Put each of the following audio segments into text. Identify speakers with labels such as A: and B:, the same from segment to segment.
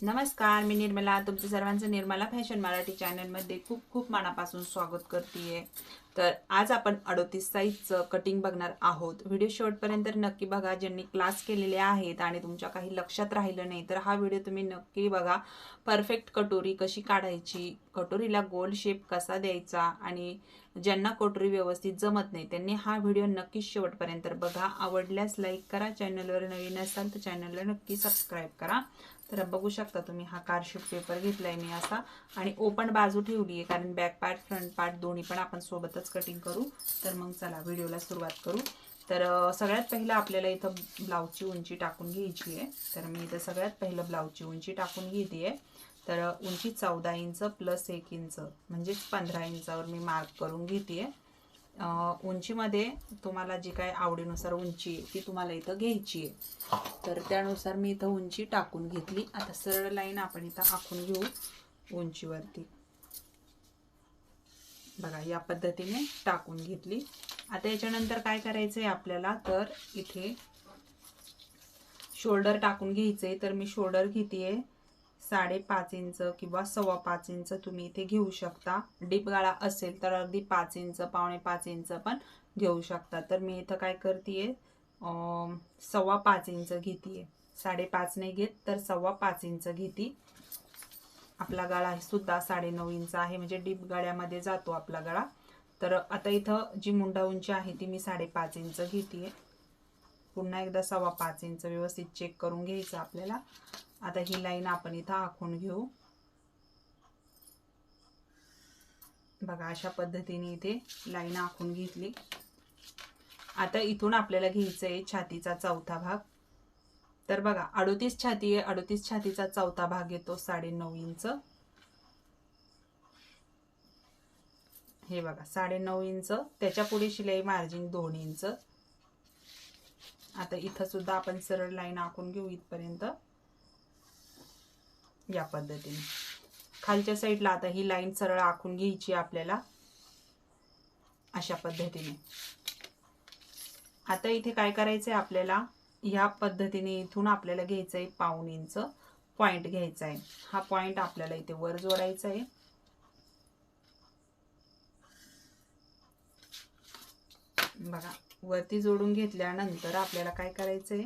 A: नमस्कार, मी निर्मला. तुमचं सर्वांचं निर्मला फॅशन मराठी चॅनलमध्ये खूप खूप मनापासून स्वागत करते. तर आज आपण 38 साईजचं कटिंग बघणार आहोत. व्हिडिओ शेवटपर्यंत नक्की बघा. ज्यांनी क्लास केलेले आहेत आणि तुमच्या काही लक्षात राहिलं नाही तर हा व्हिडिओ तुम्ही नक्की बघा. परफेक्ट कटोरी कशी काढायची, कटोरीला गोल शेप कसा द्यायचा आणि ज्यांना कटोरी व्यवस्थित जमत नाही त्यांनी हा व्हिडिओ नक्की शेवटपर्यंत बघा. आवडल्यास लाईक करा. चॅनलवर नवीन असाल तर चॅनलला नक्की सबस्क्राईब करा. तर बघू शकता तुम्ही हा कार्डशीट पेपर घेतलाय मी असा आणि ओपन बाजू ठेवली आहे, कारण बॅक पार्ट फ्रंट पार्ट दोन्ही पण आपण सोबतच कटिंग करू. तर मग चला व्हिडिओला सुरुवात करू. तर सगळ्यात पहिलं आपल्याला इथं ब्लाऊजची उंची टाकून घ्यायची आहे. तर मी इथं सगळ्यात पहिलं ब्लाऊजची उंची टाकून घेते आहे. तर उंची 14 इंच प्लस 1 इंच म्हणजेच 15 इंचावर मी मार्क करून घेते आहे. उंचीमध्ये तुम्हाला जी काय आवडीनुसार उंची ती तुम्हाला इथं घ्यायची आहे. तर त्यानुसार मी इथं उंची टाकून घेतली. आता सरळ लाईन आपण इथं आखून घेऊ उंचीवरती. बघा या पद्धतीने टाकून घेतली. आता याच्यानंतर काय करायचंय आपल्याला, तर इथे शोल्डर टाकून घ्यायचंय. तर मी शोल्डर घेतेय 5.5 इंच किंवा 5.25 इंच तुम्ही इथे घेऊ शकता. डीप गळा असेल तर अगदी 5 इंच 5.25 इंच पण घेऊ शकता. तर मी इथं काय करतेय 5.25 इंच घेतेय. 5.5 नाही घेत तर 5.25 इंच घेते. आपला गळा सुद्धा 9.5 इंच आहे, म्हणजे डीप गळ्यामध्ये जातो आपला गळा. तर आता इथं जी मुंडा उंची आहे ती मी 5.5 इंच घेतेय. पुन्हा एकदा 5.25 इंच व्यवस्थित चेक करून घ्यायचं आपल्याला. आता ही लाईन आपण इथं आखून घेऊ. बघा अशा पद्धतीने इथे लाईन आखून घेतली. आता इथून आपल्याला घ्यायचं आहे छातीचा चौथा भाग. तर बघा 38 छाती आहे, 38 छातीचा चौथा भाग येतो 9.5 इंच. हे बघा 9.5 इंच. त्याच्या पुढे शिलाई मार्जिन 2 इंच. आता इथं सुद्धा आपण सरळ लाईन आखून घेऊ इथपर्यंत या पद्धतीने. खालच्या साईडला आता ही लाईन सरळ आखून घ्यायची आपल्याला अशा पद्धतीने. आता इथे काय करायचंय आपल्याला, या पद्धतीने इथून आपल्याला घ्यायचंय 1.5 इंच पॉइंट घ्यायचा आहे. हा पॉइंट आपल्याला इथे वर जोडायचा आहे. बघा वरती जोडून घेतल्यानंतर आपल्याला काय करायचंय,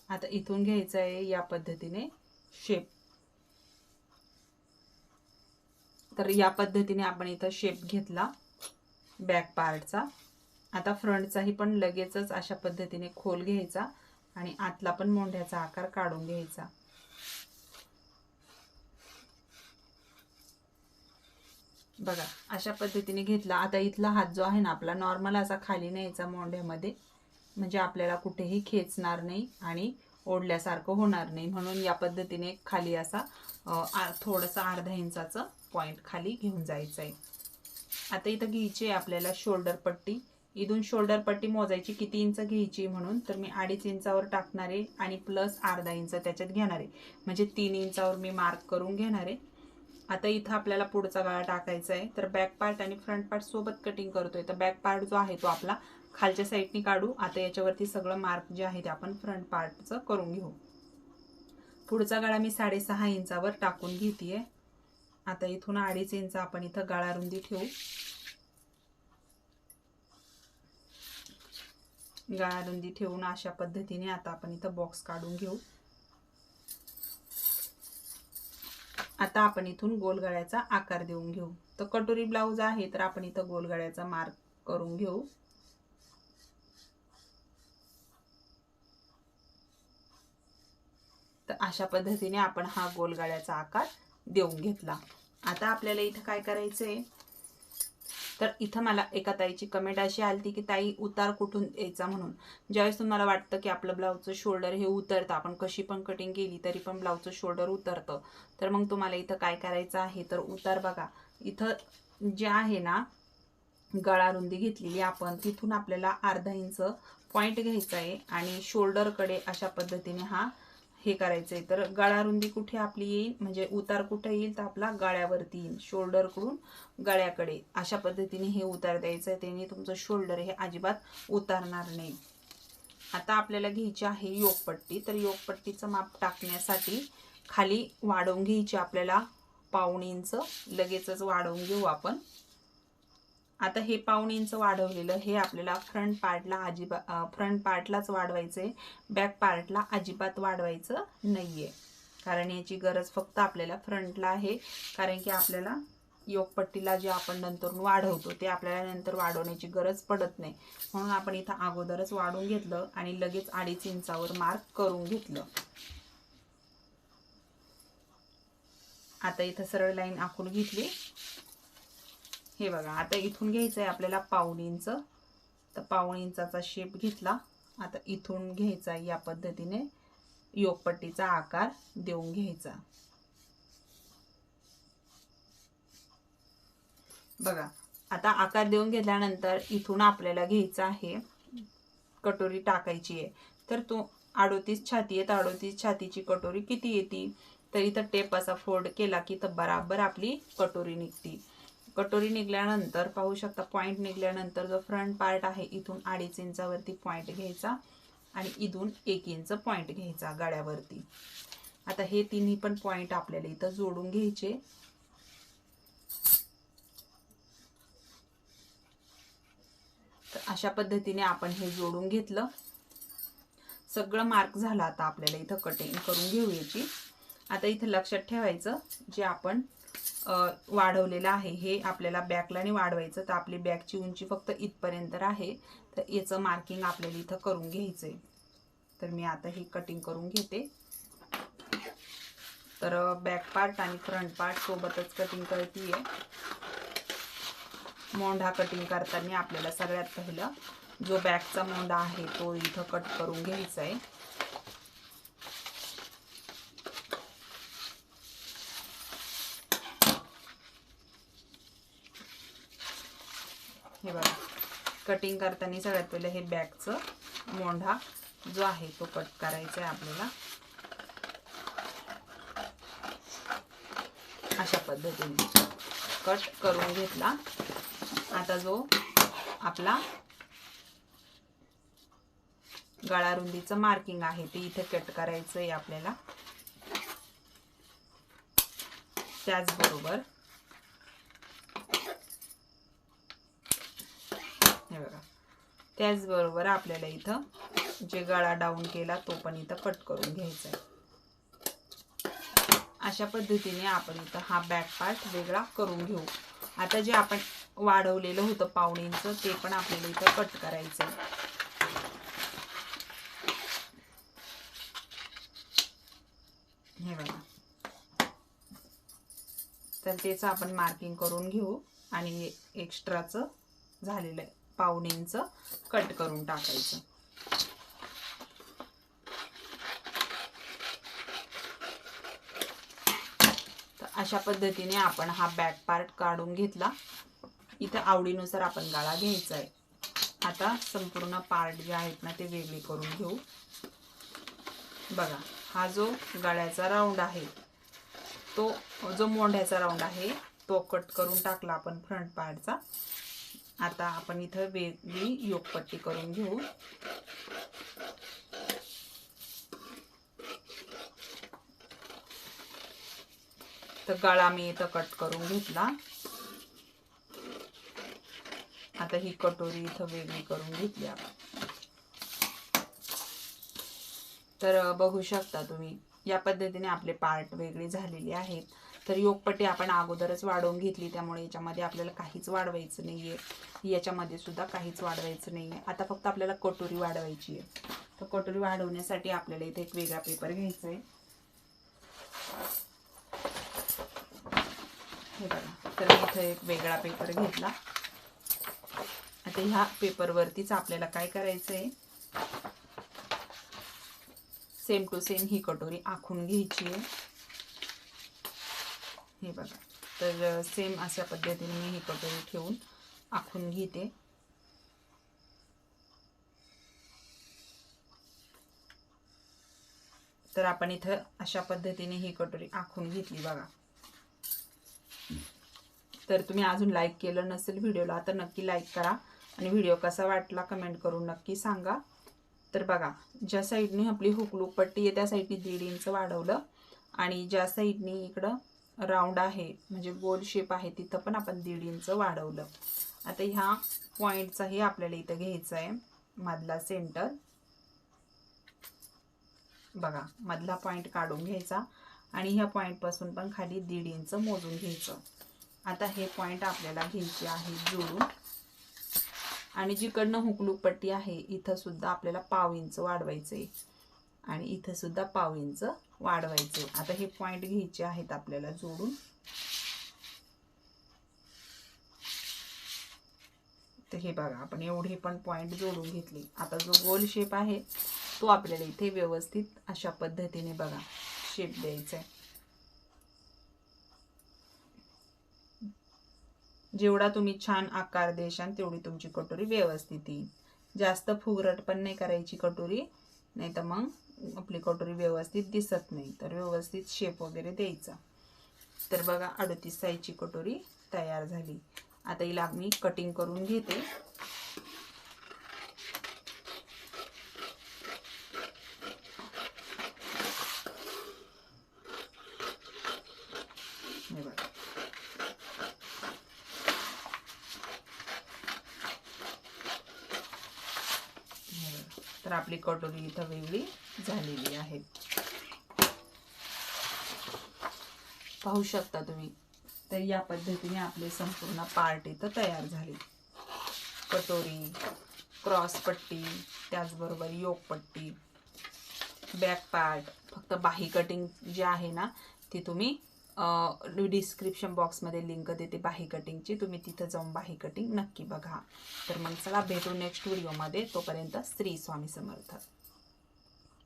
A: आता इथून घ्यायचं आहे या पद्धतीने शेप. तर या पद्धतीने आपण इथं शेप घेतला बॅक पार्टचा. आता फ्रंटचाही पण लगेचच अशा पद्धतीने खोल घ्यायचा आणि आतला पण मोंढ्याचा आकार काढून घ्यायचा. बघा अशा पद्धतीने घेतला. आता इथला हात जो आहे ना आपला नॉर्मल असा खाली न्यायचा मोंढ्यामध्ये, म्हणजे आपल्याला कुठेही खेचणार नाही आणि ओढल्यासारखं होणार नाही. म्हणून या पद्धतीने खाली असा थोडासा अर्धा इंचाचं पॉइंट खाली घेऊन जायचं आहे. आता इथं घ्यायची आहे आपल्याला शोल्डर पट्टी. इथून शोल्डर पट्टी मोजायची किती इंच घ्यायची म्हणून, तर मी 2.5 इंचावर टाकणार आहे आणि प्लस अर्धा इंच त्याच्यात घेणार आहे, म्हणजे 3 इंचावर मी मार्क करून घेणार आहे. आता इथं आपल्याला पुढचा गळा टाकायचा आहे. तर बॅक पार्ट आणि फ्रंट पार्ट सोबत कटिंग करतोय. तर बॅक पार्ट जो आहे तो आपला खालच्या साईडनी काढू. आता याच्यावरती सगळं मार्क जे आहे ते आपण फ्रंट पार्टचं करून घेऊ. पुढचा गळा मी 6.5 इंचावर टाकून घेतेय. आता इथून 2.5 इंच आपण इथं गळा रुंदी ठेवू. गळा रुंदी ठेवून अशा पद्धतीने आता आपण इथं बॉक्स काढून घेऊ. आता आपण इथून गोल गळ्याचा आकार देऊन घेऊ. तर कटोरी ब्लाउज आहे तर आपण इथं गोल गळ्याचा मार्क करून घेऊ. तर अशा पद्धतीने आपण हा गोल गळ्याचा आकार देऊन घेतला. आता आपल्याला इथं काय करायचंय, तर इथं मला एका ताईची कमेंट अशी आली की ताई उतार कुठून द्यायचा म्हणून. ज्यावेळेस तुम्हाला वाटतं की आपलं ब्लाऊजचं शोल्डर हे उतरतं, आपण कशी पण कटिंग केली तरी पण ब्लाऊजचं शोल्डर उतरतं, तर मग तुम्हाला इथं काय करायचं आहे, तर उतार बघा इथं जे आहे ना गळा रुंदी घेतलेली आपण, तिथून आपल्याला अर्धा इंच पॉइंट घ्यायचा आहे आणि शोल्डरकडे अशा पद्धतीने हा हे करायचंय. तर गळा रुंदी कुठे आपली येईल, म्हणजे उतार कुठे येईल, तर आपला गळ्यावरती येईल. शोल्डरकडून गळ्याकडे अशा पद्धतीने हे उतार द्यायचं आहे. त्याने तुमचं शोल्डर हे अजिबात उतारणार नाही. आता आपल्याला घ्यायची आहे योकपट्टी. तर योकपट्टीचं माप टाकण्यासाठी खाली वाढवून घ्यायची आपल्याला 1/2 इंच. लगेचच वाढवून घेऊ आपण. आता हे 1/2 इंच वाढवलेलं हे आपल्याला फ्रंट पार्टलाच वाढवायचं आहे. बॅक पार्टला अजिबात वाढवायचं नाहीये, कारण याची गरज फक्त आपल्याला फ्रंटला आहे. कारण की आपल्याला योकपट्टीला जे आपण नंतर वाढवतो ते आपल्याला नंतर वाढवण्याची गरज पडत नाही, म्हणून आपण इथं अगोदरच वाढवून घेतलं आणि लगेच 2.5 इंचावर मार्क करून घेतलं. आता इथं सरळ लाईन आखून घेतली. हे बघा, आता इथून घ्यायचं आहे आपल्याला 1/2 इंच. तर 1/2 इंचाचा शेप घेतला. आता इथून घ्यायचा या पद्धतीने योकपट्टीचा आकार देऊन घ्यायचा. बघा, आता आकार देऊन घेतल्यानंतर इथून आपल्याला घ्यायचा आहे कटोरी टाकायची आहे. तर तो 38 छाती आहे. तर 38 छातीची कटोरी किती येते? तर इथं टेप असा फोल्ड केला की तर बराबर आपली कटोरी निघते. कटोरी निघल्यानंतर पाहू शकता, पॉईंट निघल्यानंतर जो फ्रंट पार्ट आहे इथून 2.5 इंचावरती पॉईंट घ्यायचा आणि इथून 1 इंच पॉईंट घ्यायचा गळ्यावरती. आता हे तिन्ही पण पॉईंट आपल्याला इथं जोडून घ्यायचे. तर अशा पद्धतीने आपण हे जोडून घेतलं. सगळं मार्क झालं. आता आपल्याला इथं कटिंग करून घेऊ याची. आता इथं लक्षात ठेवायचं, जे आपण वाढवलेलं आहे हे आपल्याला बॅकला नाही वाढवायचं. तर आपली बॅकची उंची फक्त इथपर्यंत आहे. तर याचं मार्किंग आपल्याला इथं करून घ्यायचंय. तर मी आता ही कटिंग करून घेते. तर बॅक पार्ट आणि फ्रंट पार्ट सोबतच कटिंग करतीये. मोंढा कटिंग करताना आपल्याला सगळ्यात पहिलं जो बॅकचा मोंढा आहे तो इथं कट करून घ्यायचा आहे. हे बघा, कटिंग करताना सगळ्यात पहिलं हे बॅकचं मोंढा जो आहे तो कट करायचा आहे आपल्याला. अशा पद्धतीने कट करून घेतला. आता जो आपला गळा रुंदीचं मार्किंग आहे ते इथे कट करायचं आहे आपल्याला. त्याचबरोबर हे बघा, त्याचबरोबर आपल्याला इथं जे गळा डाऊन केला तो पण इथं कट करून घ्यायचा आहे. अशा पद्धतीने आपण इथं हा बॅक पार्ट वेगळा करून घेऊ. आता जे आपण वाढवलेलं होतं 1/2 इंच ते पण आपल्याला इथं कट करायचं आहे. हे बघा, तर त्याचं आपण मार्किंग करून घेऊ आणि एक्स्ट्राचं झालेलं 1/2 इंच कट करून टाकायचं. तर अशा पद्धतीने आपण हा बॅक पार्ट काढून घेतला. इथं आवडीनुसार आपण गळा घ्यायचा आहे. आता संपूर्ण पार्ट जे आहेत ना ते वेगळे करून घेऊ. बघा, हा जो गळ्याचा राऊंड आहे तो, जो मोंढ्याचा राऊंड आहे तो कट करून टाकला आपण फ्रंट पार्टचा. आता आपण इथं वेगळी योकपट्टी करून घेऊ. तर गळा मी इथं कट करून घेतला. आता ही कटोरी इथं वेगळी करून घेतली आपण. तर बघू शकता तुम्ही, या पद्धतीने आपले पार्ट वेगळे झालेले आहेत. तर योकपट्टी आपण अगोदरच वाढवून घेतली, त्यामुळे याच्यामध्ये आपल्याला काहीच वाढवायचं नाहीये. याच्यामध्ये सुद्धा काहीच वाढवायचं नाहीये. आता फक्त आपल्याला कटोरी वाढवायची आहे. तर कटोरी वाढवण्यासाठी आपल्याला इथे एक वेगळा पेपर घ्यायचा आहे. हे बघा, तर मी इथे एक वेगळा पेपर घेतला. आता ह्या पेपरवरतीच आपल्याला काय करायचं आहे, सेम टू सेम ही कटोरी आखून घ्यायची आहे. हे बघा, तर सेम अशा पद्धतीने मी ही कटोरी ठेवून आखून घेते. तर आपण इथं अशा पद्धतीने ही कटोरी आखून घेतली बघा. तर तुम्ही अजून लाईक केलं नसेल व्हिडिओला तर नक्की लाईक करा आणि व्हिडिओ कसा वाटला कमेंट करून नक्की सांगा. तर बघा, ज्या साईडनी आपली हुकलूक पट्टी आहे त्या साईडनी 1.5 इंच वाढवलं आणि ज्या साईडनी इकडं राऊंड आहे म्हणजे गोल शेप आहे तिथं पण आपण 1.5 इंच वाढवलं. आता ह्या पॉईंटचाही आपल्याला इथं घ्यायचा आहे मधला सेंटर. बघा, मधला पॉईंट काढून घ्यायचा आणि ह्या पॉईंटपासून पण खाली 1.5 इंच मोजून घ्यायचं. आता हे पॉईंट आपल्याला घ्यायचे आहे जोडून आणि जिकडनं हुकलूक पट्टी आहे इथं सुद्धा आपल्याला 1/2 इंच वाढवायचे आणि इथं सुद्धा 1/2 इंच वाढवायचे. आता हे पॉईंट घ्यायचे आहेत आपल्याला जोडून. तर हे बघा, आपण एवढे पण पॉईंट जोडून घेतले. आता जो गोल शेप आहे तो आपल्याला इथे व्यवस्थित अशा पद्धतीने बघा शेप द्यायचा आहे. जेवढा तुम्ही छान आकार देशाल तेवढी तुमची कटोरी व्यवस्थित येईल. जास्त फुगरट पण नाही करायची कटोरी, नाही तर मग आपली कटोरी व्यवस्थित दिसत नाही. तर व्यवस्थित शेप वगैरे द्यायचा. तर बघा, 38 साईजची कटोरी तयार झाली. आता हिला मी कटिंग करून घेते. हे बघा, तर आपली कटोरी इथं वेगळी झालेली आहे. पाहू शकता तुम्ही. तर या पद्धतीने आपले संपूर्ण पार्ट इथं तयार झाले. कटोरी, क्रॉस पट्टी, त्याचबरोबर योक पट्टी, बॅक पार्ट. फक्त बाही कटिंग जे आहे ना ती तुम्ही डिस्क्रिप्शन बॉक्समध्ये लिंक देते बाही कटिंगची, तुम्ही तिथं जाऊन बाही कटिंग नक्की बघा. तर मग चला भेटू नेक्स्ट व्हिडिओमध्ये. तोपर्यंत श्री स्वामी समर्थ.